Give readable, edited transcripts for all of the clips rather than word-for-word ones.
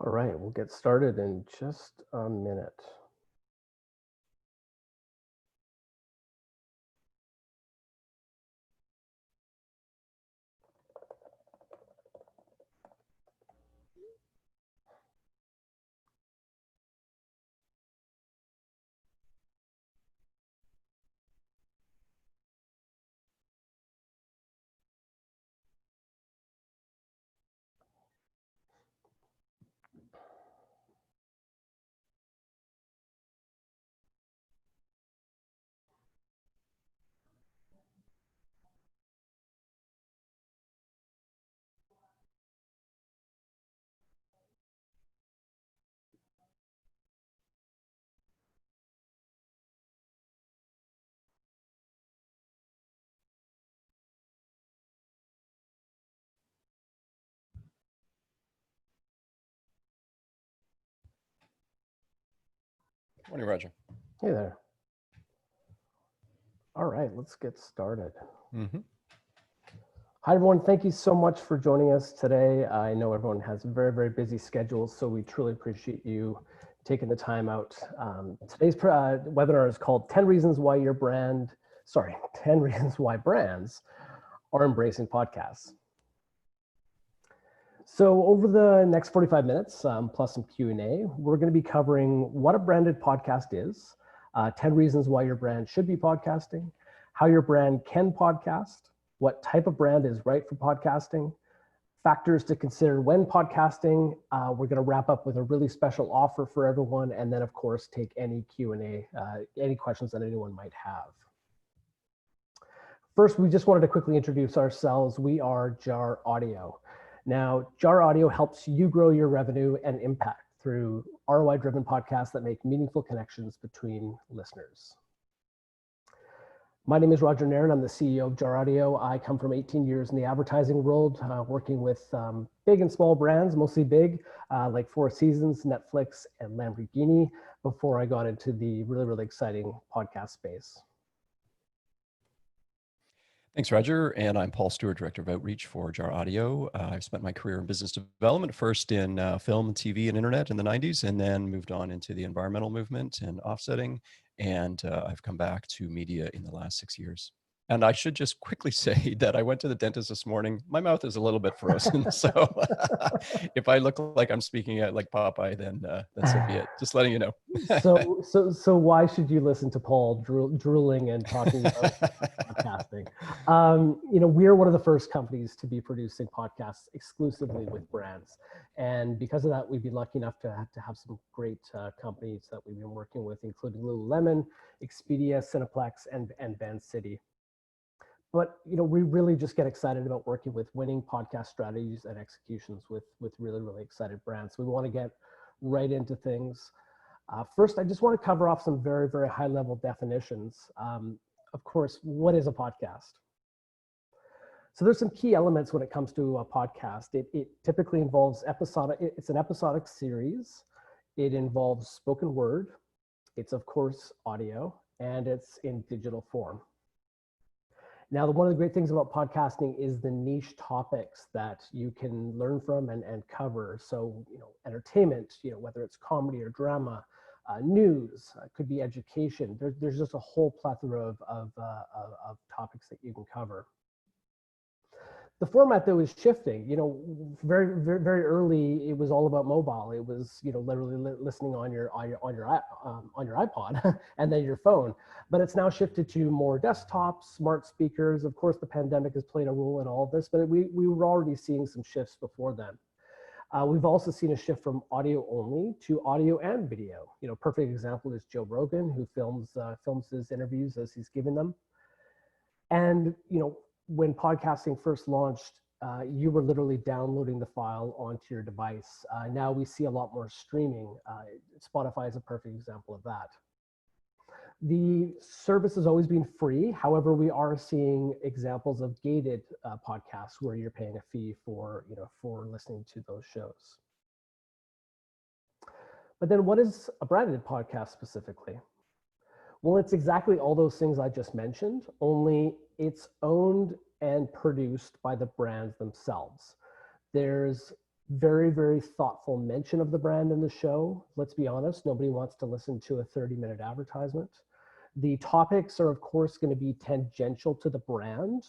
All right, we'll get started in just a minute. Morning, Roger. Hey there. All right, let's get started. Hi, everyone. Thank you so much for joining us today. I know everyone has very, very busy schedules, so we truly appreciate you taking the time out. Today's webinar is called 10 Reasons Why 10 Reasons Why Brands Are Embracing Podcasts. So over the next 45 minutes, plus some Q&A, we're going to be covering what a branded podcast is, 10 reasons why your brand should be podcasting, how your brand can podcast, what type of brand is right for podcasting, factors to consider when podcasting. We're going to wrap up with a really special offer for everyone, and then, of course, take any Q&A, any questions that anyone might have. First, we just wanted to quickly introduce ourselves. We are Jar Audio. Now, Jar Audio helps you grow your revenue and impact through ROI-driven podcasts that make meaningful connections between listeners. My name is Roger Nairn. I'm the CEO of Jar Audio. I come from 18 years in the advertising world, working with big and small brands, mostly big, like Four Seasons, Netflix, and Lamborghini, before I got into the really, really exciting podcast space. Thanks, Roger. And I'm Paul Stewart, Director of Outreach for Jar Audio. I've spent my career in business development, first in film, TV, and internet in the 90s, and then moved on into the environmental movement and offsetting. And I've come back to media in the last 6 years. And I should just quickly say that I went to the dentist this morning. My mouth is a little bit frozen. So if I look like I'm speaking like Popeye, then so be it. Just letting you know. So why should you listen to Paul drooling and talking about podcasting? We're one of the first companies to be producing podcasts exclusively with brands. And because of that, we've been lucky enough to have some great companies that we've been working with, including Lululemon, Expedia, Cineplex, and Band City. But we really just get excited about working with winning podcast strategies and executions with really, really excited brands. So we want to get right into things. First, I just want to cover off some very, very high-level definitions. Of course, what is a podcast? So there's some key elements when it comes to a podcast. It typically involves it's an episodic series. It involves spoken word. It's, of course, audio, and it's in digital form. Now, one of the great things about podcasting is the niche topics that you can learn from and cover. So, entertainment, whether it's comedy or drama, news, could be education. There's just a whole plethora of topics that you can cover. The format, though, is shifting. Very, very, very early, it was all about mobile. It was, literally listening on your iPod and then your phone. But it's now shifted to more desktops, smart speakers. Of course, the pandemic has played a role in all of this, but we were already seeing some shifts before then. We've also seen a shift from audio only to audio and video. Perfect example is Joe Rogan, who films his interviews as he's giving them. And when podcasting first launched, you were literally downloading the file onto your device. Now we see a lot more streaming. Spotify is a perfect example of that. The service has always been free. However, we are seeing examples of gated podcasts where you're paying a fee for listening to those shows. But then what is a branded podcast specifically? Well, it's exactly all those things I just mentioned, only it's owned and produced by the brands themselves. There's Very, very thoughtful mention of the brand in the show. Let's be honest, nobody wants to listen to a 30-minute advertisement. The topics are, of course, going to be tangential to the brand.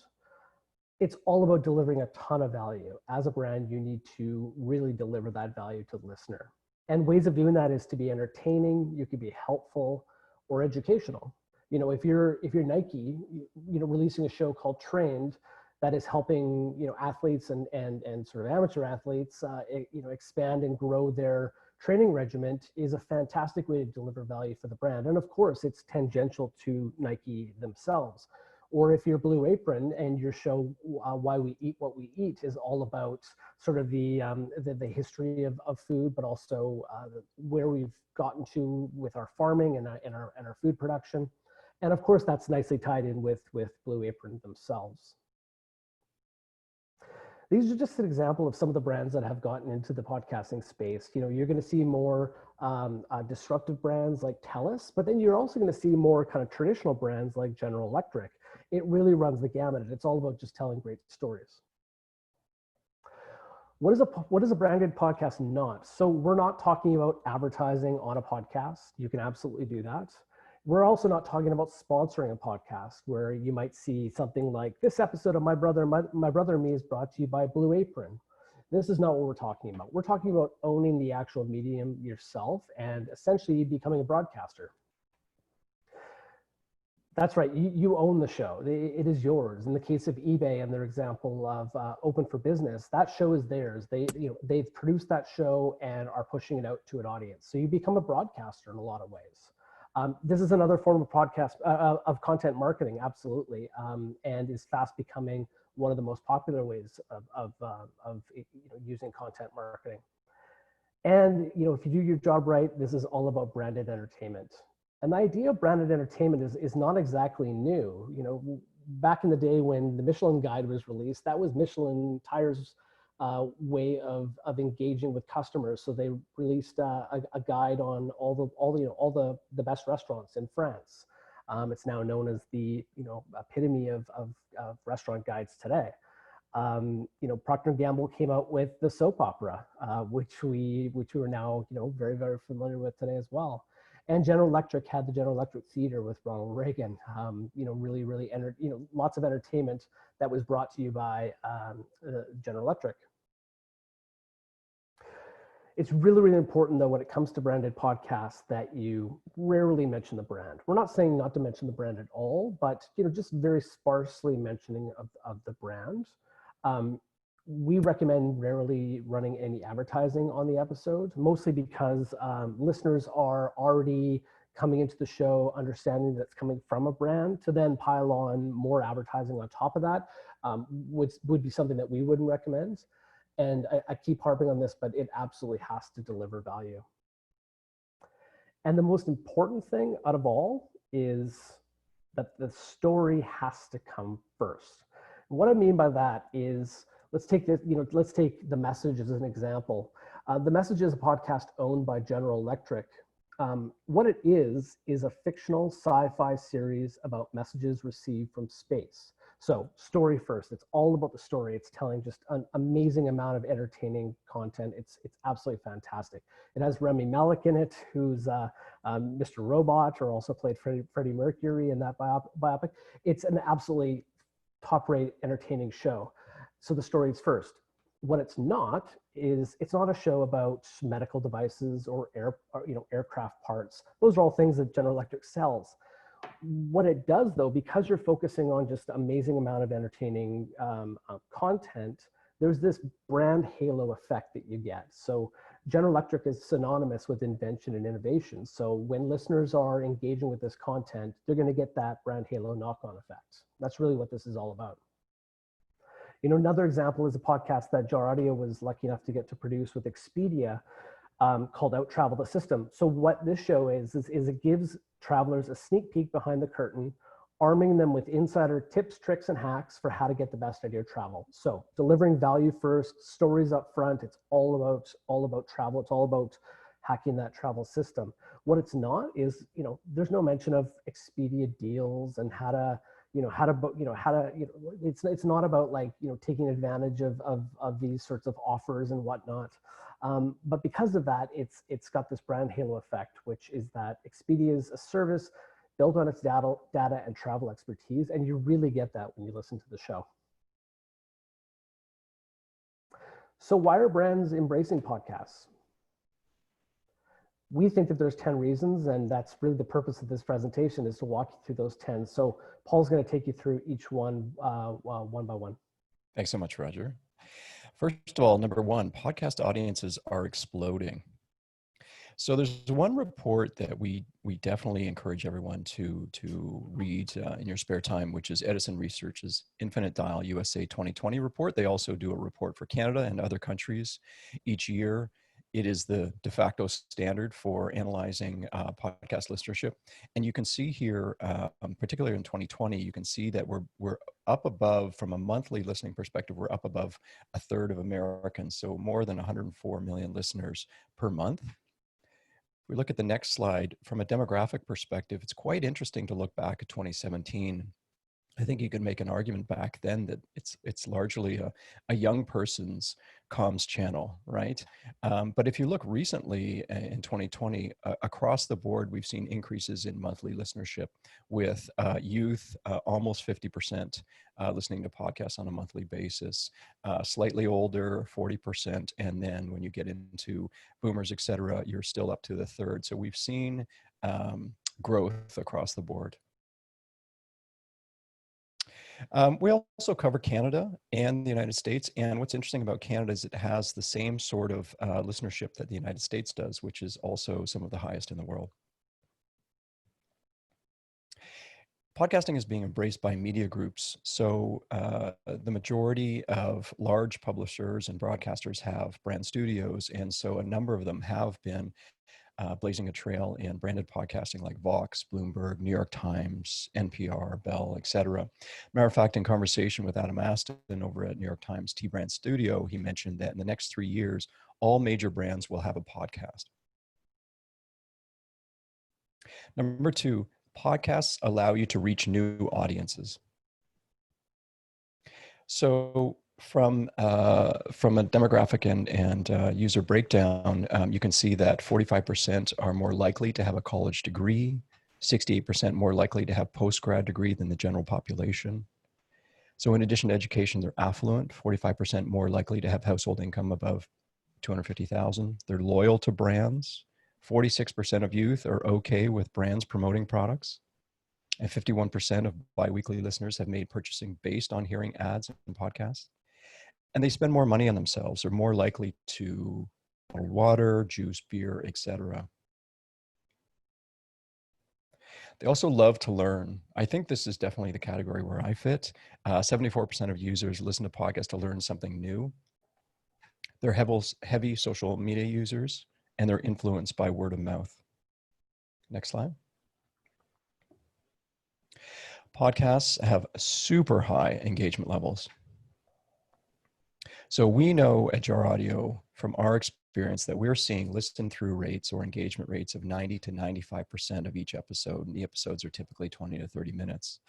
It's all about delivering a ton of value. As a brand, you need to really deliver that value to the listener. And ways of doing that is to be entertaining, you could be helpful or educational. If you're Nike, releasing a show called Trained that is helping, athletes and sort of amateur athletes, expand and grow their training regiment is a fantastic way to deliver value for the brand. And of course, it's tangential to Nike themselves. Or if you're Blue Apron and your show, Why We Eat What We Eat, is all about sort of the history of food, but also where we've gotten to with our farming and our food production. And of course, that's nicely tied in with Blue Apron themselves. These are just an example of some of the brands that have gotten into the podcasting space. You're going to see more disruptive brands like TELUS, but then you're also going to see more kind of traditional brands like General Electric. It really runs the gamut. It's all about just telling great stories. What is a branded podcast not? So we're not talking about advertising on a podcast. You can absolutely do that. We're also not talking about sponsoring a podcast where you might see something like this episode of My Brother and Me is brought to you by Blue Apron. This is not what we're talking about. We're talking about owning the actual medium yourself and essentially becoming a broadcaster. That's right. You own the show. It is yours. In the case of eBay and their example of Open for Business, that show is theirs. They've produced that show and are pushing it out to an audience. So you become a broadcaster in a lot of ways. This is another form of podcast of content marketing, absolutely, and is fast becoming one of the most popular ways of using content marketing. And if you do your job right, this is all about branded entertainment. And the idea of branded entertainment is not exactly new. Back in the day when the Michelin Guide was released, that was Michelin Tire's way of engaging with customers. So they released a guide on all the best restaurants in France. It's now known as the epitome of restaurant guides today. Procter & Gamble came out with the soap opera, which we are now very, very familiar with today as well. And General Electric had the General Electric Theater with Ronald Reagan. Really lots of entertainment that was brought to you by General Electric. It's really, really important, though, when it comes to branded podcasts that you rarely mention the brand. We're not saying not to mention the brand at all, but just very sparsely mentioning of the brand. We recommend rarely running any advertising on the episode, mostly because listeners are already coming into the show understanding that it's coming from a brand. To then pile on more advertising on top of that would be something that we wouldn't recommend. And I keep harping on this, but it absolutely has to deliver value. And the most important thing out of all is that the story has to come first. And what I mean by that is, let's take The Message as an example. The Message is a podcast owned by General Electric. What it is a fictional sci-fi series about messages received from space. So story first, it's all about the story. It's telling just an amazing amount of entertaining content. It's absolutely fantastic. It has Rami Malek in it, who's Mr. Robot, or also played Freddie Mercury in that biopic. It's an absolutely top-rate entertaining show. So the story is first. What it's not is, it's not a show about medical devices or aircraft parts. Those are all things that General Electric sells. What it does, though, because you're focusing on just amazing amount of entertaining content, there's this brand halo effect that you get. So General Electric is synonymous with invention and innovation. So when listeners are engaging with this content, they're going to get that brand halo knock-on effect. That's really what this is all about. Another example is a podcast that Jar Audio was lucky enough to get to produce with Expedia, called Out Travel the System. So what this show is it gives travelers a sneak peek behind the curtain, arming them with insider tips, tricks, and hacks for how to get the best idea of travel. So delivering value first, stories up front. It's all about travel. It's all about hacking that travel system. What it's not is, there's no mention of Expedia deals and how to it's not about like, taking advantage of these sorts of offers and whatnot. But because of that, it's got this brand halo effect, which is that Expedia is a service built on its data and travel expertise. And you really get that when you listen to the show. So why are brands embracing podcasts? We think that there's 10 reasons, and that's really the purpose of this presentation, is to walk you through those 10. So Paul's going to take you through each one one by one. Thanks so much, Roger. First of all, number one, podcast audiences are exploding. So there's one report that we definitely encourage everyone to read in your spare time, which is Edison Research's Infinite Dial USA 2020 report. They also do a report for Canada and other countries each year. It is the de facto standard for analyzing podcast listenership. And you can see here, particularly in 2020, you can see that we're up above, from a monthly listening perspective, we're up above a third of Americans. So more than 104 million listeners per month. We look at the next slide, from a demographic perspective, it's quite interesting to look back at 2017. I think you could make an argument back then that it's largely a young person's comms channel, right? But if you look recently in 2020, across the board, we've seen increases in monthly listenership, with youth almost 50% listening to podcasts on a monthly basis, slightly older, 40%, and then when you get into boomers, et cetera, you're still up to the third. So we've seen growth across the board. We also cover Canada and the United States. And what's interesting about Canada is it has the same sort of listenership that the United States does, which is also some of the highest in the world. Podcasting is being embraced by media groups. So the majority of large publishers and broadcasters have brand studios. And so a number of them have been blazing a trail in branded podcasting like Vox, Bloomberg, New York Times, NPR, Bell, et cetera. Matter of fact, in conversation with Adam Aston over at New York Times T-Brand Studio, he mentioned that in the next 3 years, all major brands will have a podcast. Number two, podcasts allow you to reach new audiences. So from a demographic and user breakdown, you can see that 45% are more likely to have a college degree, 68% more likely to have post-grad degree than the general population. So in addition to education, they're affluent, 45% more likely to have household income above 250,000. They're loyal to brands. 46% of youth are okay with brands promoting products. And 51% of biweekly listeners have made purchasing based on hearing ads and podcasts. And they spend more money on themselves. They're more likely to buy water, juice, beer, etc. They also love to learn. I think this is definitely the category where I fit. 74% of users listen to podcasts to learn something new. They're heavy social media users, and they're influenced by word of mouth. Next slide. Podcasts have super high engagement levels. So we know at Jar Audio from our experience that we're seeing listen through rates or engagement rates of 90 to 95% of each episode. And the episodes are typically 20 to 30 minutes.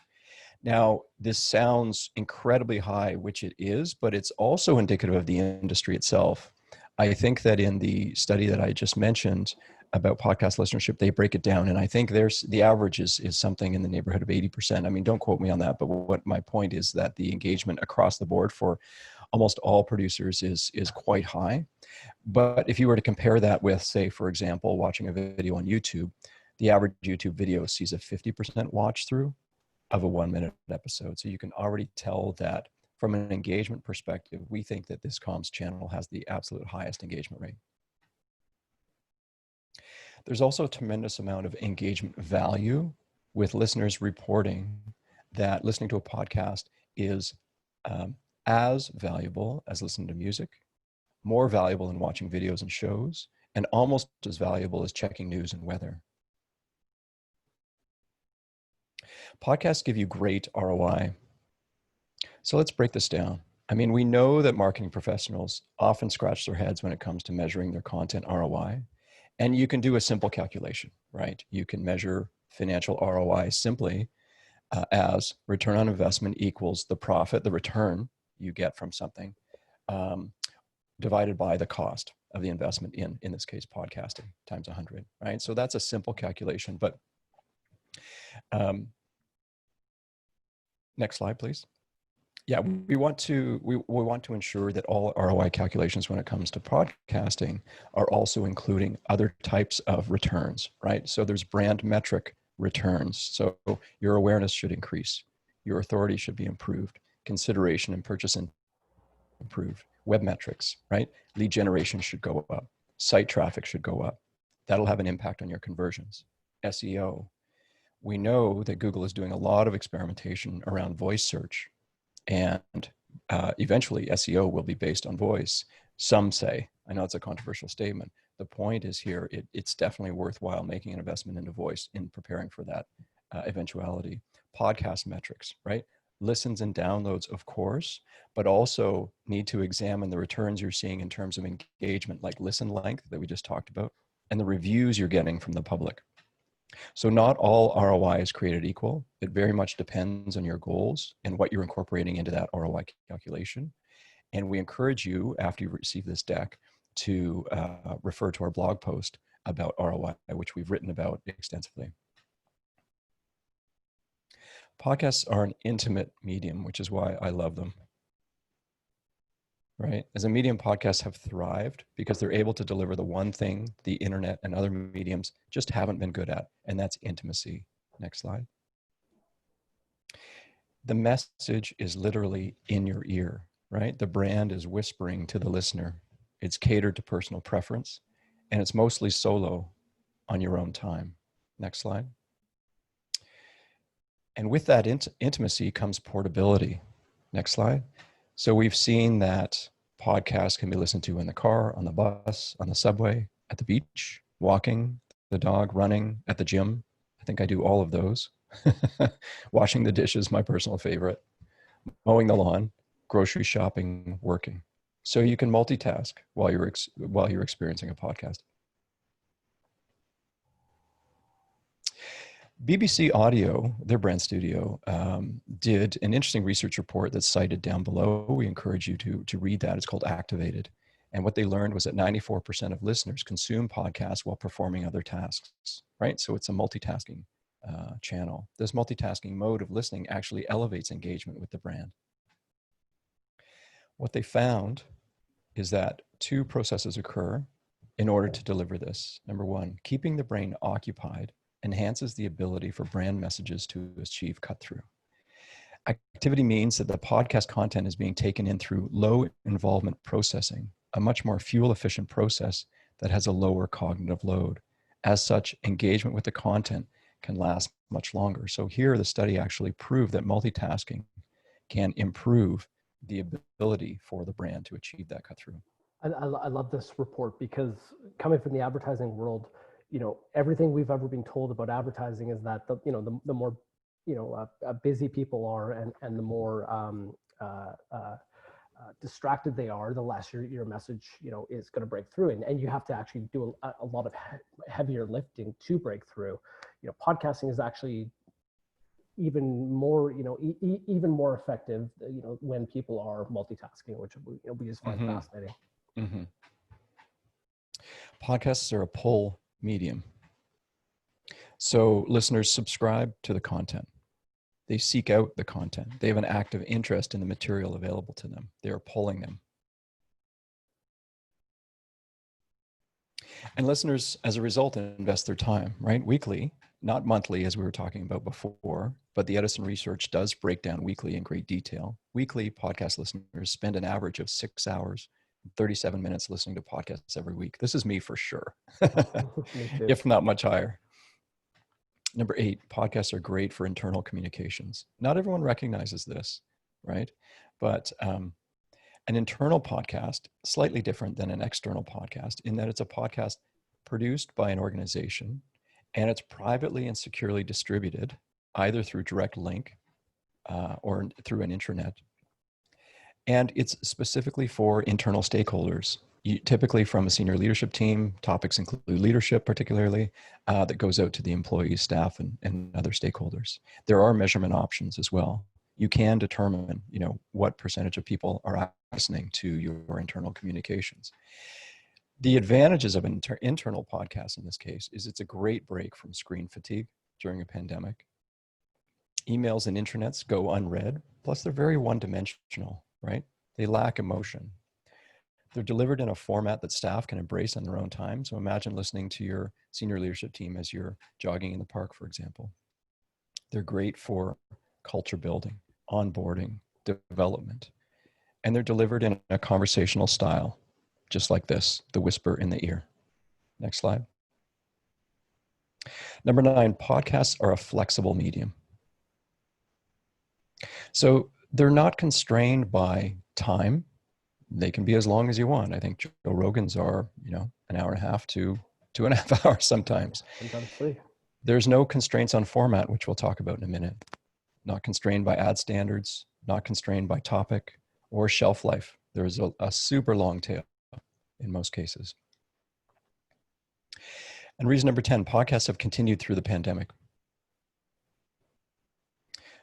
Now, this sounds incredibly high, which it is, but it's also indicative of the industry itself. I think that in the study that I just mentioned about podcast listenership, they break it down. And I think the average is something in the neighborhood of 80%. I mean, don't quote me on that, but what my point is that the engagement across the board for almost all producers is quite high. But if you were to compare that with, say, for example, watching a video on YouTube, the average YouTube video sees a 50% watch through of a 1-minute episode. So you can already tell that from an engagement perspective, we think that this comms channel has the absolute highest engagement rate. There's also a tremendous amount of engagement value, with listeners reporting that listening to a podcast is as valuable as listening to music, more valuable than watching videos and shows, and almost as valuable as checking news and weather. Podcasts give you great ROI. So let's break this down. I mean, we know that marketing professionals often scratch their heads when it comes to measuring their content ROI. And you can do a simple calculation, right? You can measure financial ROI simply as return on investment equals the profit, the return you get from something, divided by the cost of the investment in this case, podcasting times 100, right? So that's a simple calculation, but next slide, please. Yeah, we want to ensure that all ROI calculations when it comes to podcasting are also including other types of returns, right? So there's brand metric returns. So your awareness should increase, your authority should be improved, consideration and purchase improved, web metrics, right? Lead generation should go up, site traffic should go up. That'll have an impact on your conversions. SEO. We know that Google is doing a lot of experimentation around voice search. And eventually SEO will be based on voice. Some say, I know it's a controversial statement. The point is here, it's definitely worthwhile making an investment into voice in preparing for that eventuality. Podcast metrics, right? Listens and downloads, of course, but also need to examine the returns you're seeing in terms of engagement, like listen length that we just talked about, and the reviews you're getting from the public. So not all ROI is created equal. It very much depends on your goals and what you're incorporating into that ROI calculation. And we encourage you, after you receive this deck, to refer to our blog post about ROI, which we've written about extensively. Podcasts are an intimate medium, which is why I love them. Right? As a medium, podcasts have thrived because they're able to deliver the one thing the internet and other mediums just haven't been good at, and that's intimacy. Next slide. The message is literally in your ear, right? The brand is whispering to the listener. It's catered to personal preference, and it's mostly solo on your own time. Next slide. And with that intimacy comes portability. Next slide. So we've seen that podcasts can be listened to in the car, on the bus, on the subway, at the beach, walking the dog, running, at the gym. I think I do all of those. Washing the dishes, my personal favorite. Mowing the lawn, grocery shopping, working. So you can multitask while you're experiencing a podcast. BBC Audio, their brand studio, did an interesting research report that's cited down below. We encourage you to read that. It's called Activated. And what they learned was that 94% of listeners consume podcasts while performing other tasks, right? So it's a multitasking channel. This multitasking mode of listening actually elevates engagement with the brand. What they found is that two processes occur in order to deliver this. Number one, keeping the brain occupied enhances the ability for brand messages to achieve cut-through. Activity means that the podcast content is being taken in through low involvement processing, a much more fuel-efficient process that has a lower cognitive load. As such, engagement with the content can last much longer. So here, the study actually proved that multitasking can improve the ability for the brand to achieve that cut-through. I love this report because coming from the advertising world, everything we've ever been told about advertising is that the more busy people are and the more distracted they are, the less your message is going to break through, and you have to actually do a lot of heavier lifting to break through. Podcasting is actually even more even more effective when people are multitasking, which we just find fascinating. Mm-hmm. Podcasts are a pull medium. So listeners subscribe to the content. They seek out the content. They have an active interest in the material available to them. They are pulling them. And listeners, as a result, invest their time, right? Weekly, not monthly, as we were talking about before, but the Edison research does break down weekly in great detail. Weekly podcast listeners spend an average of 6 hours, 37 minutes listening to podcasts every week. This is me for sure, if not much higher. Number 8, podcasts are great for internal communications. Not everyone recognizes this, right? But an internal podcast, slightly different than an external podcast in that it's a podcast produced by an organization and it's privately and securely distributed either through direct link or through an intranet. And it's specifically for internal stakeholders. typically from a senior leadership team. Topics include leadership, particularly, that goes out to the employees, staff, and other stakeholders. There are measurement options as well. You can determine, what percentage of people are listening to your internal communications. The advantages of an internal podcast in this case is it's a great break from screen fatigue during a pandemic. Emails and intranets go unread, plus they're very one-dimensional, right? They lack emotion. They're delivered in a format that staff can embrace on their own time. So imagine listening to your senior leadership team as you're jogging in the park, for example. They're great for culture building, onboarding, development, and they're delivered in a conversational style, just like this, the whisper in the ear. Next slide. Number 9, podcasts are a flexible medium. So they're not constrained by time. They can be as long as you want. I think Joe Rogan's are, an hour and a half to 2.5 hours sometimes. Sometimes 3. There's no constraints on format, which we'll talk about in a minute. Not constrained by ad standards, not constrained by topic or shelf life. There's a super long tail in most cases. And reason number 10, podcasts have continued through the pandemic.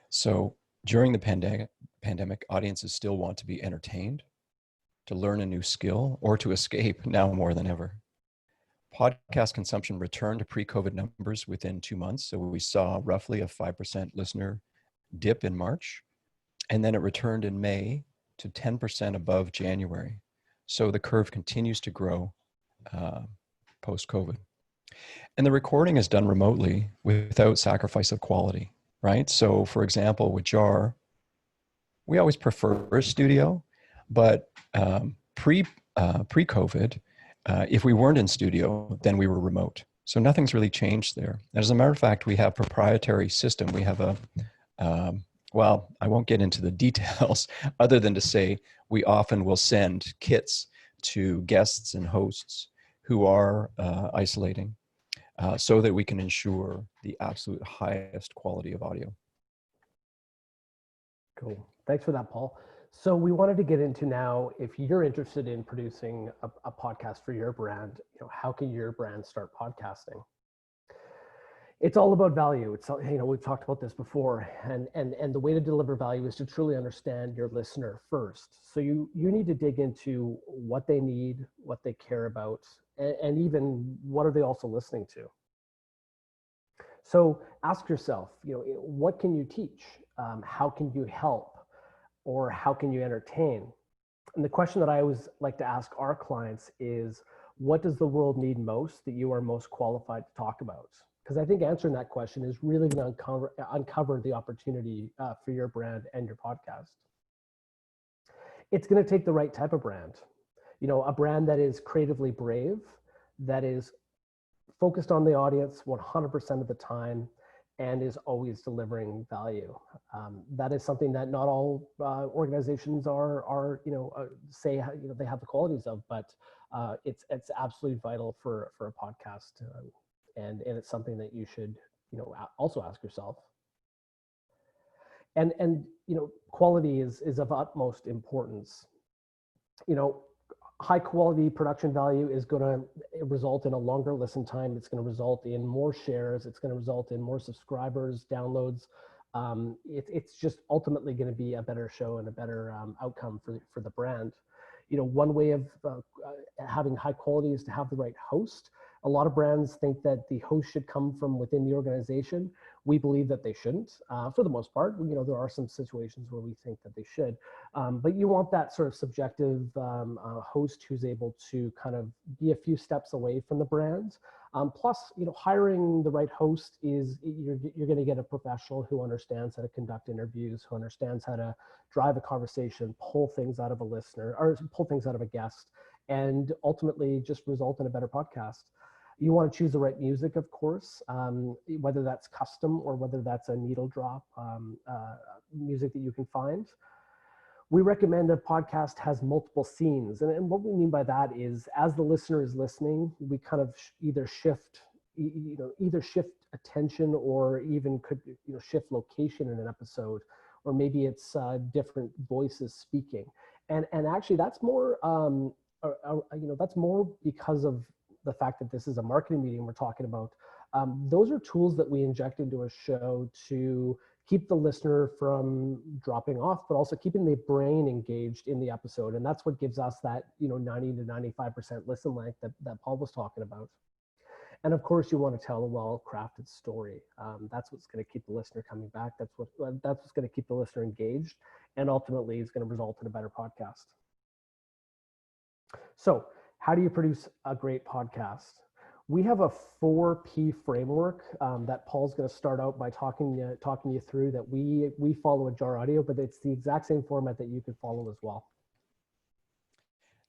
So during the pandemic, audiences still want to be entertained, to learn a new skill, or to escape now more than ever. Podcast consumption returned to pre-COVID numbers within 2 months. So we saw roughly a 5% listener dip in March, and then it returned in May to 10% above January. So the curve continues to grow post-COVID. And the recording is done remotely without sacrifice of quality, right? So for example, with JAR, we always prefer a studio, but pre-COVID, if we weren't in studio, then we were remote. So nothing's really changed there. As a matter of fact, we have proprietary system. We have well, I won't get into the details other than to say we often will send kits to guests and hosts who are isolating so that we can ensure the absolute highest quality of audio. Cool. Thanks for that, Paul. So we wanted to get into now, if you're interested in producing a podcast for your brand, how can your brand start podcasting? It's all about value. It's, we've talked about this before, and the way to deliver value is to truly understand your listener first. So you need to dig into what they need, what they care about, and even what are they also listening to. So ask yourself, what can you teach? How can you help? Or how can you entertain? And the question that I always like to ask our clients is, what does the world need most that you are most qualified to talk about? Because I think answering that question is really going to uncover the opportunity for your brand and your podcast. It's going to take the right type of brand. A brand that is creatively brave, that is focused on the audience 100% of the time, and is always delivering value. That is something that not all organizations say they have the qualities of, but it's absolutely vital for a podcast, and it's something that you should also ask yourself. And quality is of utmost importance. High quality production value is going to result in a longer listen time. It's going to result in more shares. It's going to result in more subscribers, downloads. It's just ultimately going to be a better show and a better outcome for the brand. One way of having high quality is to have the right host. A lot of brands think that the host should come from within the organization. We believe that they shouldn't, for the most part. There are some situations where we think that they should, but you want that sort of subjective host who's able to kind of be a few steps away from the brand. Plus, hiring the right host is you're going to get a professional who understands how to conduct interviews, who understands how to drive a conversation, pull things out of a listener, or pull things out of a guest, and ultimately just result in a better podcast. You want to choose the right music, of course, whether that's custom or whether that's a needle drop music that you can find. We recommend a podcast has multiple scenes. And what we mean by that is, as the listener is listening, we kind of either shift attention, or even could shift location in an episode, or maybe it's different voices speaking. And actually that's more that's more because of the fact that this is a marketing meeting we're talking about. Those are tools that we inject into a show to keep the listener from dropping off, but also keeping the brain engaged in the episode. And that's what gives us that, 90 to 95% listen length that Paul was talking about. And of course, you want to tell a well-crafted story. That's what's going to keep the listener coming back. That's what's going to keep the listener engaged, and ultimately is going to result in a better podcast. So, how do you produce a great podcast? We have a 4P framework that Paul's going to start out by talking you through, that we follow at Jar Audio, but it's the exact same format that you can follow as well.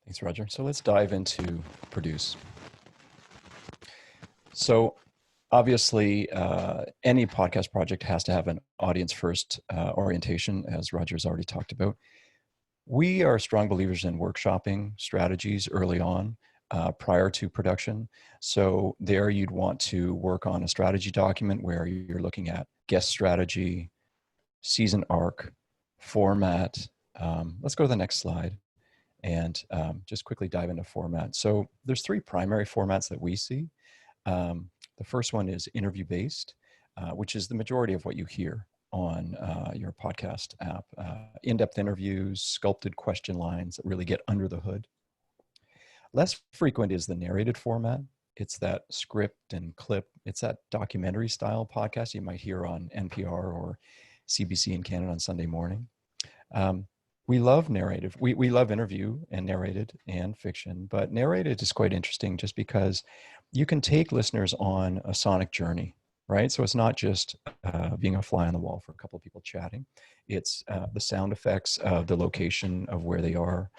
Thanks, Roger. So let's dive into produce. So obviously, any podcast project has to have an audience first orientation, as Roger's already talked about. We are strong believers in workshopping strategies early on, prior to production. So there you'd want to work on a strategy document where you're looking at guest strategy, season arc, format. Let's go to the next slide and just quickly dive into format. So there's 3 primary formats that we see. The first one is interview-based, which is the majority of what you hear on your podcast app. In-depth interviews, sculpted question lines that really get under the hood. Less frequent is the narrated format. It's that script and clip. It's that documentary style podcast you might hear on NPR or CBC in Canada on Sunday morning. We love narrative. We love interview and narrated and fiction, but narrated is quite interesting just because you can take listeners on a sonic journey, right? So it's not just being a fly on the wall for a couple of people chatting. It's the sound effects of the location of where they are.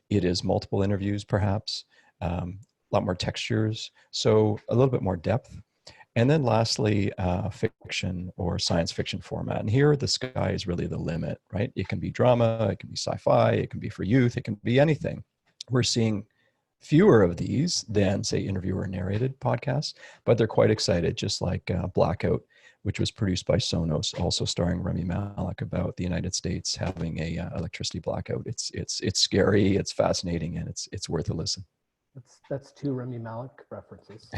It is multiple interviews, perhaps, a lot more textures, so a little bit more depth. And then lastly, fiction or science fiction format. And here the sky is really the limit, right? It can be drama, it can be sci-fi, it can be for youth, it can be anything. We're seeing fewer of these than, say, interviewer narrated podcasts, but they're quite excited, just like Blackout, which was produced by Sonos, also starring Rami Malek, about the United States having a electricity blackout. It's scary, it's fascinating, and it's worth a listen. That's 2 Rami Malek references.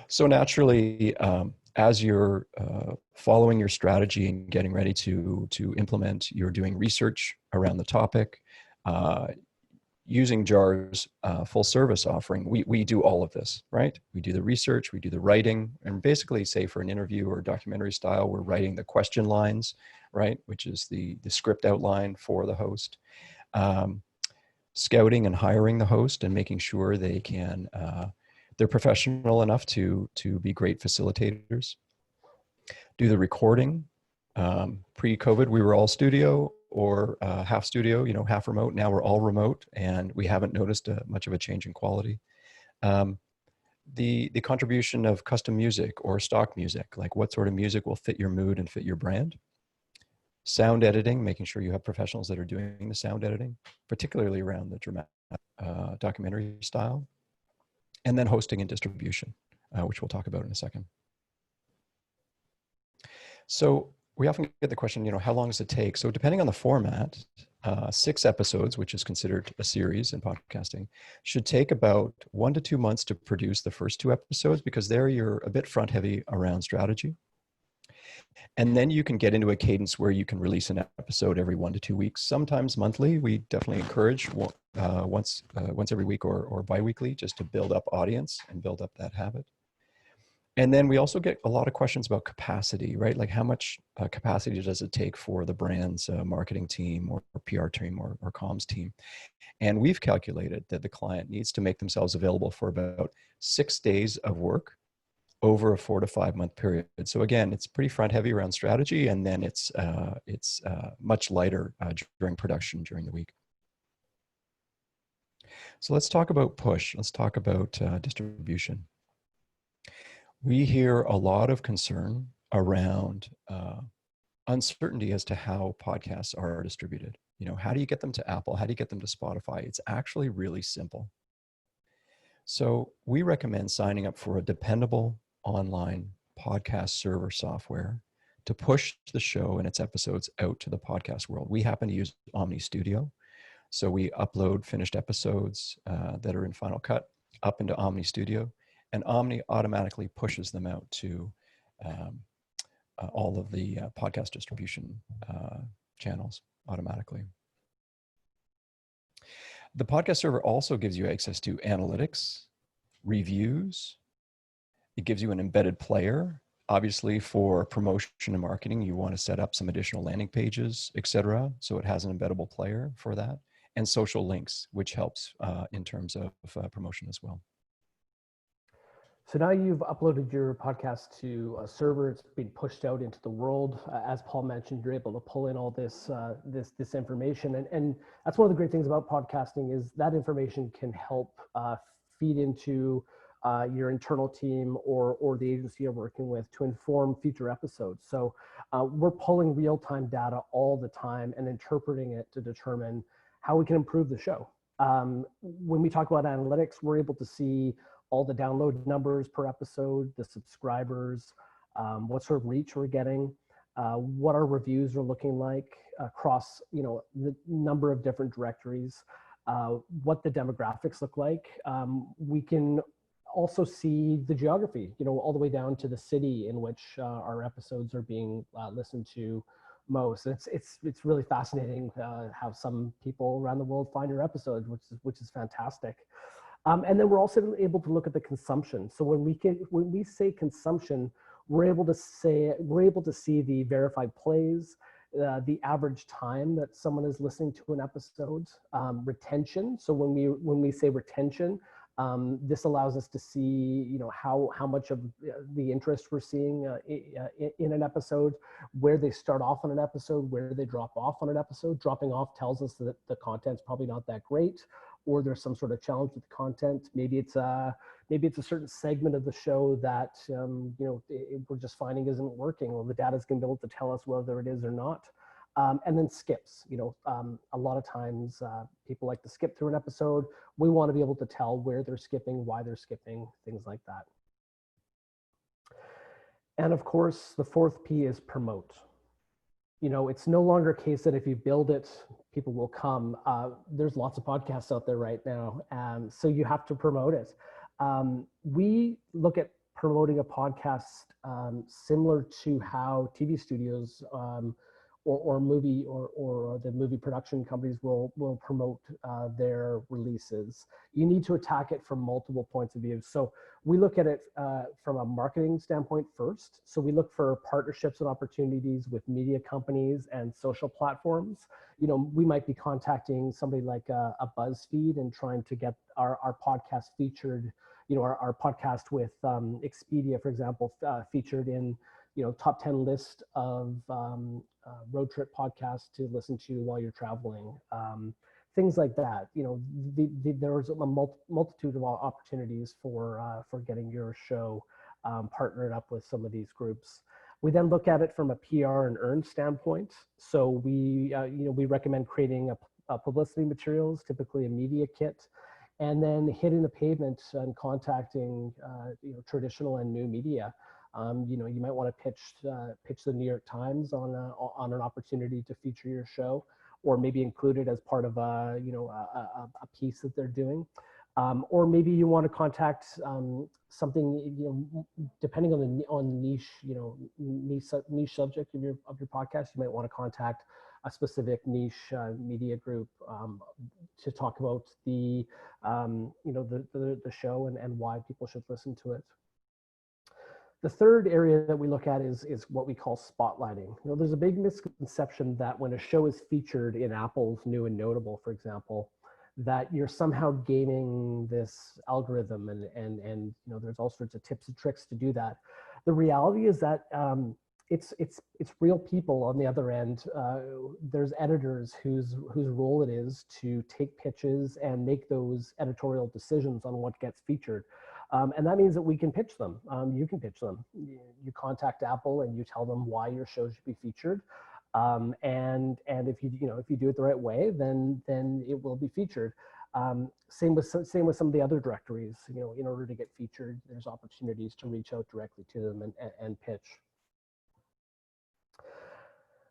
So naturally, as you're following your strategy and getting ready to implement, you're doing research around the topic, using JAR's full service offering. We do all of this, right? We do the research, we do the writing, and basically, say for an interview or documentary style, we're writing the question lines, right? Which is the script outline for the host. Scouting and hiring the host and making sure they can, they're professional enough to be great facilitators. Do the recording. Pre-COVID, we were all studio or half studio, half remote. Now we're all remote, and we haven't noticed much of a change in quality. The contribution of custom music or stock music, like what sort of music will fit your mood and fit your brand. Sound editing, making sure you have professionals that are doing the sound editing, particularly around the dramatic documentary style. And then hosting and distribution, which we'll talk about in a second. So we often get the question, how long does it take? So depending on the format, 6 episodes, which is considered a series in podcasting, should take about 1 to 2 months to produce the first 2 episodes, because there you're a bit front heavy around strategy. And then you can get into a cadence where you can release an episode every 1 to 2 weeks, sometimes monthly. We definitely encourage once every week or bi-weekly, just to build up audience and build up that habit. And then we also get a lot of questions about capacity, right? Like how much capacity does it take for the brand's marketing team or PR team or comms team? And we've calculated that the client needs to make themselves available for about 6 days of work over a 4 to 5 month period. So again, it's pretty front heavy around strategy, and then it's much lighter during production during the week. So let's talk about push. Let's talk about distribution. We hear a lot of concern around uncertainty as to how podcasts are distributed. How do you get them to Apple? How do you get them to Spotify? It's actually really simple. So we recommend signing up for a dependable online podcast server software to push the show and its episodes out to the podcast world. We happen to use Omni Studio. So we upload finished episodes that are in Final Cut up into Omni Studio, and Omni automatically pushes them out to all of the podcast distribution channels automatically. The podcast server also gives you access to analytics, reviews. It gives you an embedded player. Obviously, for promotion and marketing, you want to set up some additional landing pages, etc. So it has an embeddable player for that, and social links, which helps in terms of promotion as well. So now you've uploaded your podcast to a server. It's been pushed out into the world. As Paul mentioned, you're able to pull in all this this information, and that's one of the great things about podcasting is that information can help feed into your internal team or the agency you're working with to inform future episodes. So we're pulling real-time data all the time and interpreting it to determine how we can improve the show. When we talk about analytics, we're able to see all the download numbers per episode, the subscribers, what sort of reach we're getting, what our reviews are looking like across, the number of different directories, what the demographics look like. We can also see the geography, all the way down to the city in which our episodes are being listened to most. It's really fascinating how some people around the world find your episodes, which is fantastic. And then we're also able to look at the consumption. So when we say consumption, we're able to see the verified plays, the average time that someone is listening to an episode, retention. So when we say retention, this allows us to see, how much of the interest we're seeing in an episode, where they start off on an episode, where they drop off on an episode. Dropping off tells us that the content's probably not that great, or there's some sort of challenge with the content. Maybe it's a certain segment of the show that we're just finding isn't working, or the data's going to be able to tell us whether it is or not. And then skips. A lot of times people like to skip through an episode. We want to be able to tell where they're skipping, why they're skipping, things like that. And of course, the fourth P is promote. It's no longer a case that if you build it, people will come. There's lots of podcasts out there right now, so you have to promote it. We look at promoting a podcast similar to how TV studios or movie or the movie production companies will promote their releases. You need to attack it from multiple points of view. So we look at it from a marketing standpoint first. So we look for partnerships and opportunities with media companies and social platforms. We might be contacting somebody like a BuzzFeed and trying to get our podcast featured, our podcast with Expedia, for example, featured in top 10 list of road trip podcasts to listen to while you're traveling. Things like that. There's a multitude of opportunities for getting your show partnered up with some of these groups. We then look at it from a PR and earn standpoint. So we recommend creating a publicity materials, typically a media kit, and then hitting the pavement and contacting traditional and new media. You might want to pitch the New York Times on an opportunity to feature your show, or maybe include it as part of a piece that they're doing, or maybe you want to contact something, depending on niche niche subject of your podcast. You might want to contact a specific niche media group to talk about the show and why people should listen to it. The third area that we look at is what we call spotlighting. There's a big misconception that when a show is featured in Apple's New and Notable, for example, that you're somehow gaming this algorithm and there's all sorts of tips and tricks to do that. The reality is that it's real people on the other end. There's editors whose role it is to take pitches and make those editorial decisions on what gets featured. And that means that we can pitch them. You can pitch them. You contact Apple and you tell them why your show should be featured. And if you do it the right way, then it will be featured. Same with some of the other directories. In order to get featured, there's opportunities to reach out directly to them and pitch.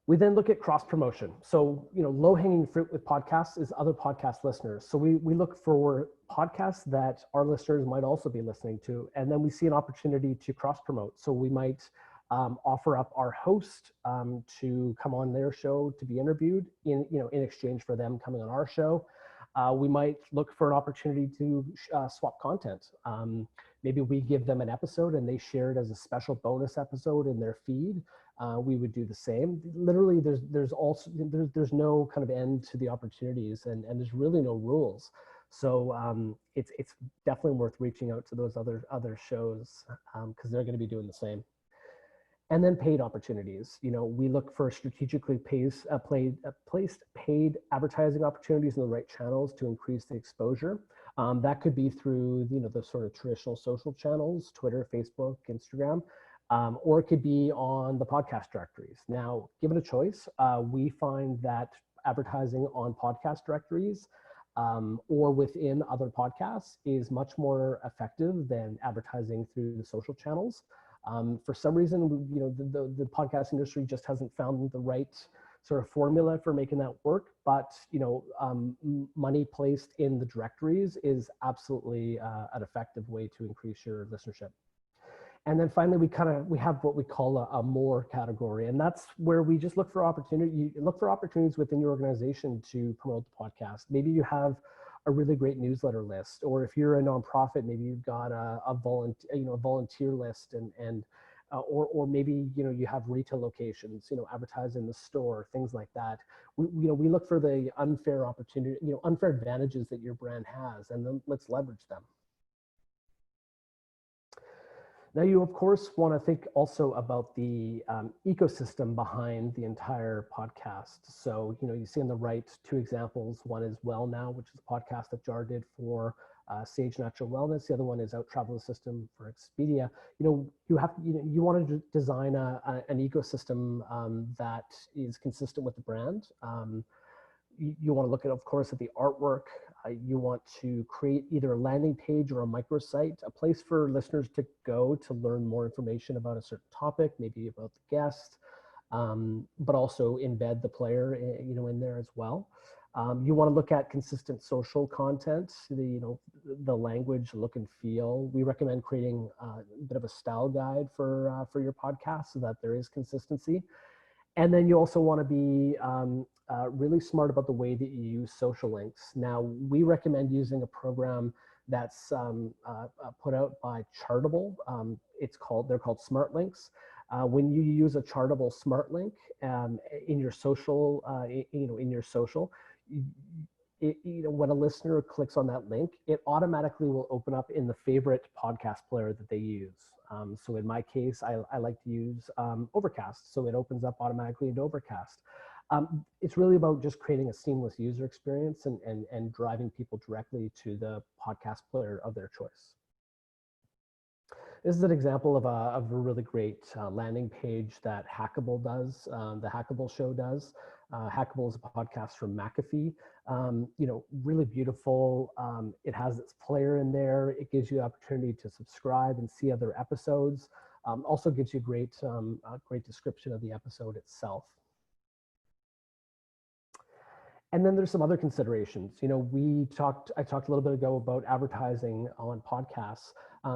We then look at cross promotion. So, low hanging fruit with podcasts is other podcast listeners. So we look for podcasts that our listeners might also be listening to, and then we see an opportunity to cross promote. So we might offer up our host to come on their show to be interviewed in exchange for them coming on our show. We might look for an opportunity to swap content. Maybe we give them an episode and they share it as a special bonus episode in their feed. We would do the same. Literally, there's no kind of end to the opportunities, and there's really no rules. So it's definitely worth reaching out to those other shows because they're going to be doing the same. And then paid opportunities. We look for strategically placed paid advertising opportunities in the right channels to increase the exposure. That could be through the sort of traditional social channels, Twitter, Facebook, Instagram, or it could be on the podcast directories. Now, given a choice, we find that advertising on podcast directories or within other podcasts is much more effective than advertising through the social channels. For some reason, the podcast industry just hasn't found the right sort of formula for making that work. But money placed in the directories is absolutely an effective way to increase your listenership. And then finally, we have what we call a more category, and that's where we just look for opportunities within your organization to promote the podcast. Maybe you have a really great newsletter list, or if you're a nonprofit, maybe you've got a volunteer list, or maybe you have retail locations, advertise in the store, things like that. We look for the unfair advantages that your brand has, and then let's leverage them. Now, you, of course, want to think also about the ecosystem behind the entire podcast. So, you see on the right two examples. One is Well Now, which is a podcast that Jar did for Sage Natural Wellness. The other one is Out Travel Assistant for Expedia. You want to design an ecosystem that is consistent with the brand. You want to look at, of course, at the artwork. You want to create either a landing page or a microsite, a place for listeners to go to learn more information about a certain topic, maybe about the guest, but also embed the player, in there as well. You want to look at consistent social content, the language, look and feel. We recommend creating a bit of a style guide for your podcast so that there is consistency. And then you also want to be really smart about the way that you use social links. Now, we recommend using a program that's put out by Chartable. They're called Smart Links. When you use a Chartable Smart Link in your social, when a listener clicks on that link, it automatically will open up in the favorite podcast player that they use. So in my case, I like to use Overcast. So it opens up automatically into Overcast. It's really about just creating a seamless user experience and driving people directly to the podcast player of their choice. This is an example of a really great landing page that Hackable does, the Hackable show does. Hackable is a podcast from McAfee. Really beautiful. It has its player in there. It gives you the opportunity to subscribe and see other episodes. Also gives you a great description of the episode itself. And then there's some other considerations. I talked a little bit ago about advertising on podcasts.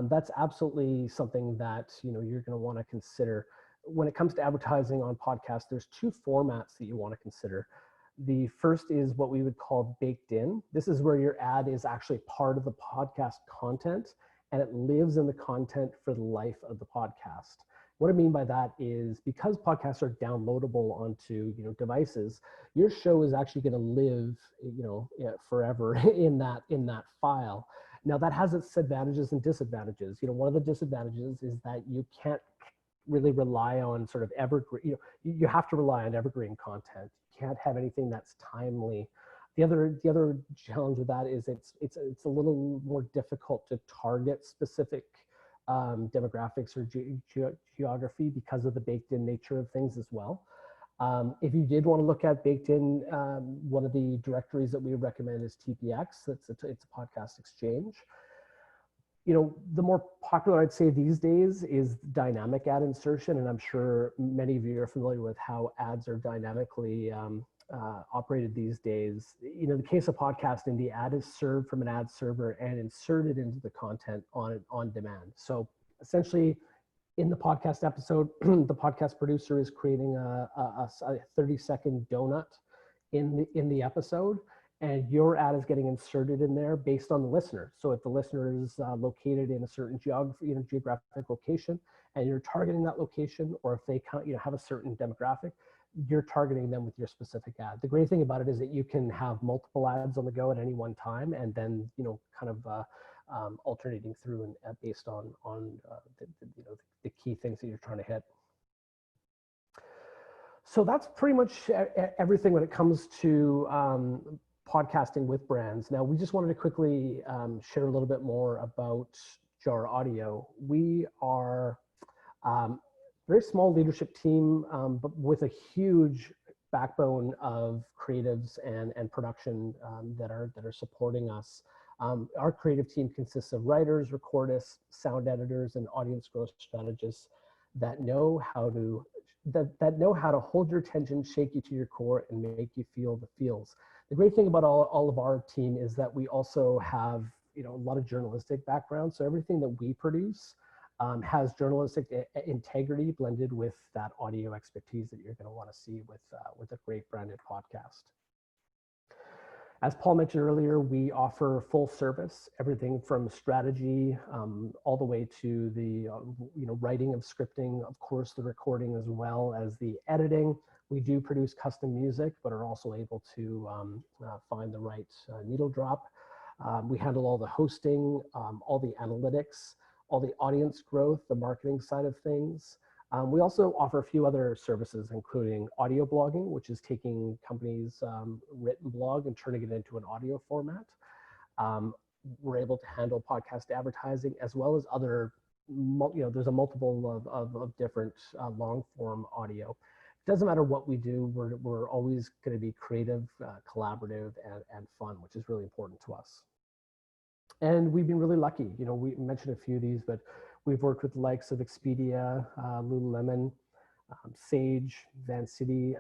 That's absolutely something that you're going to want to consider. When it comes to advertising on podcasts, there's two formats that you want to consider. The first is what we would call baked in. This is where your ad is actually part of the podcast content, and it lives in the content for the life of the podcast. What I mean by that is because podcasts are downloadable onto devices, your show is actually going to live forever in that file. Now that has its advantages and disadvantages. One of the disadvantages is that you can't really rely on sort of evergreen. You have to rely on evergreen content. You can't have anything that's timely. The other challenge with that is it's a little more difficult to target specific demographics or geography because of the baked-in nature of things as well. If you did want to look at baked-in, one of the directories that we recommend is TPX. It's a podcast exchange. The more popular I'd say these days is dynamic ad insertion. And I'm sure many of you are familiar with how ads are dynamically operated these days. In the case of podcasting, the ad is served from an ad server and inserted into the content on demand. So essentially, in the podcast episode, the podcast producer is creating a 30-second donut in the episode, and your ad is getting inserted in there based on the listener. So if the listener is located in a certain geographic location, and you're targeting that location, or if they have a certain demographic, you're targeting them with your specific ad. The great thing about it is that you can have multiple ads on the go at any one time, and then kind of alternating through and based on the key things that you're trying to hit. So that's pretty much everything when it comes to podcasting with brands. Now, we just wanted to quickly share a little bit more about Jar Audio. We are a very small leadership team, but with a huge backbone of creatives and production that are supporting us. Our creative team consists of writers, recordists, sound editors, and audience growth strategists that know how to hold your attention, shake you to your core, and make you feel the feels. The great thing about all of our team is that we also have a lot of journalistic background. So everything that we produce has journalistic integrity blended with that audio expertise that you're going to want to see with a great branded podcast. As Paul mentioned earlier, we offer full service, everything from strategy all the way to the writing of scripting, of course, the recording as well as the editing. We do produce custom music, but are also able to find the right needle drop. We handle all the hosting, all the analytics, all the audience growth, the marketing side of things. We also offer a few other services, including audio blogging, which is taking companies' written blog and turning it into an audio format. We're able to handle podcast advertising as well as other, there's a multiple of different long form audio. It doesn't matter what we do, we're always going to be creative, collaborative, and fun, which is really important to us. And we've been really lucky. We mentioned a few of these, but we've worked with the likes of Expedia, Lululemon, Sage, Van City.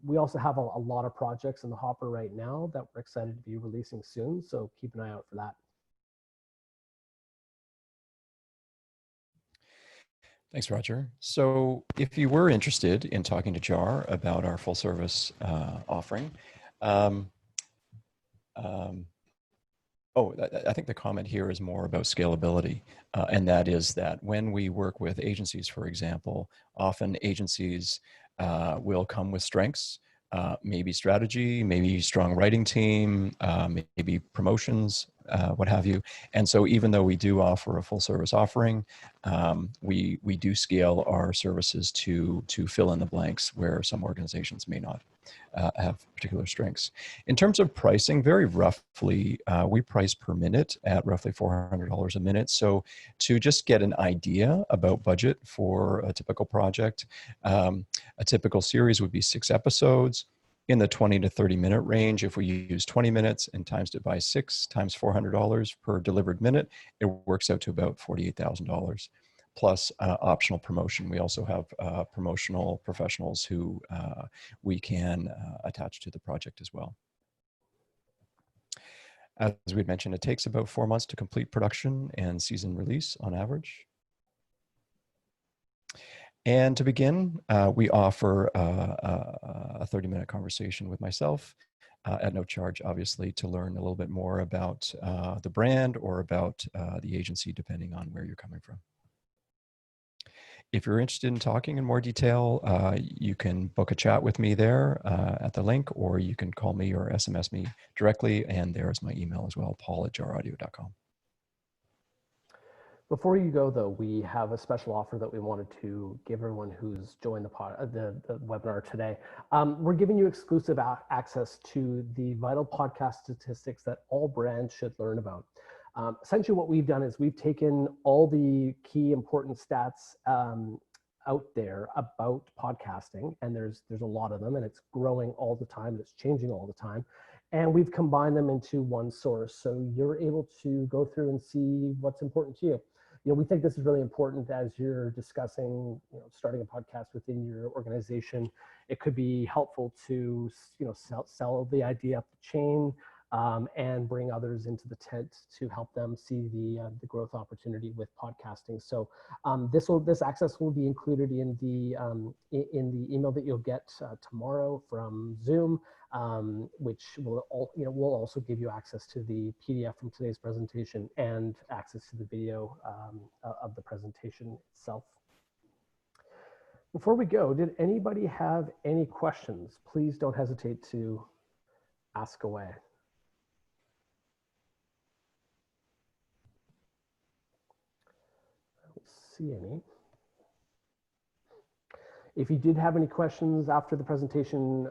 We also have a lot of projects in the hopper right now that we're excited to be releasing soon. So keep an eye out for that. Thanks, Roger. So if you were interested in talking to Jar about our full service offering, I think the comment here is more about scalability. And that is that when we work with agencies, for example, often agencies will come with strengths, maybe strategy, maybe strong writing team, maybe promotions, what have you. And so even though we do offer a full service offering, we do scale our services to fill in the blanks where some organizations may not have particular strengths. In terms of pricing, very roughly, we price per minute at roughly $400 a minute. So to just get an idea about budget for a typical project, a typical series would be 6 episodes in the 20 to 30 minute range. If we use 20 minutes and times it by 6 times $400 per delivered minute, it works out to about $48,000. Plus optional promotion. We also have promotional professionals who we can attach to the project as well. As we'd mentioned, it takes about 4 months to complete production and season release on average. And to begin, we offer a 30-minute conversation with myself at no charge, obviously, to learn a little bit more about the brand or about the agency, depending on where you're coming from. If you're interested in talking in more detail, you can book a chat with me there at the link, or you can call me or SMS me directly, and there's my email as well, paul@jaraudio.com. Before you go, though, we have a special offer that we wanted to give everyone who's joined the webinar today. We're giving you exclusive access to the vital podcast statistics that all brands should learn about. Essentially, what we've done is we've taken all the key important stats out there about podcasting, and there's a lot of them, and it's growing all the time, and it's changing all the time. And we've combined them into one source. So you're able to go through and see what's important to you. We think this is really important as you're discussing, starting a podcast within your organization. It could be helpful to, sell the idea up the chain, and bring others into the tent to help them see the growth opportunity with podcasting. So this access will be included in the email that you'll get tomorrow from Zoom, which will also give you access to the PDF from today's presentation and access to the video of the presentation itself. Before we go, did anybody have any questions? Please don't hesitate to ask away. See any. If you did have any questions after the presentation,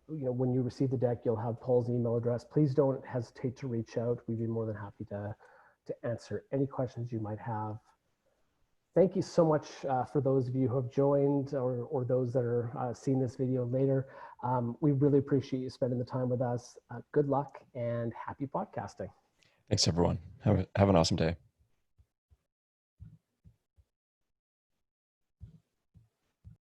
when you receive the deck, you'll have Paul's email address. Please don't hesitate to reach out. We'd be more than happy to answer any questions you might have. Thank you so much for those of you who have joined or those that are seeing this video later. We really appreciate you spending the time with us. Good luck and happy podcasting. Thanks, everyone. Have an awesome day.